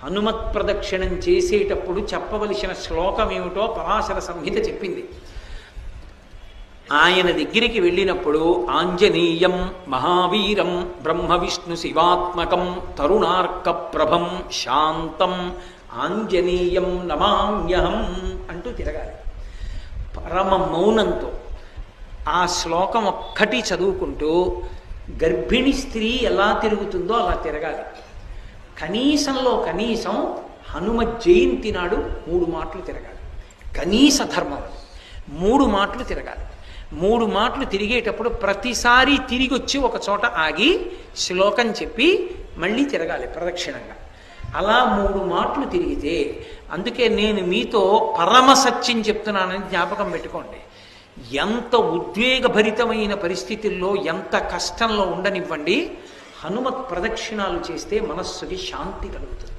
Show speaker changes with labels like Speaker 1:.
Speaker 1: హనుమత్ ప్రదక్షిణం చేసేటప్పుడు చెప్పవలసిన శ్లోకం ఏమిటో పరాశర సంహిత చెప్పింది. ఆయన దగ్గరికి వెళ్ళినప్పుడు ఆంజనేయం మహావీరం బ్రహ్మ విష్ణు శివాత్మకం తరుణార్క ప్రభం శాంతం ఆంజనేయం నమామ్యహం అంటూ తిరగాలి. పరమ మౌనంతో ఆ శ్లోకం ఒక్కటి చదువుకుంటూ గర్భిణీ స్త్రీ ఎలా తిరుగుతుందో అలా తిరగాలి. కనీసంలో కనీసం హనుమ జయంతి నాడు 3 మాటలు తిరగాలి. కనీస ధర్మం 3 మాటలు తిరగాలి. 3 మాటలు తిరిగేటప్పుడు ప్రతిసారి తిరిగి వచ్చి ఒక చోట ఆగి శ్లోకం చెప్పి మళ్ళీ తిరగాలి ప్రదక్షిణంగా. అలా 3 మాటలు తిరిగితే, అందుకే నేను మీతో పరమ సత్యం చెప్తున్నానని జ్ఞాపకం పెట్టుకోండి. ఎంత ఉద్వేగభరితమైన పరిస్థితుల్లో ఎంత కష్టంలో ఉండనివ్వండి, హనుమత్ ప్రదక్షిణాలు చేస్తే మనస్సుకి శాంతి కలుగుతుంది.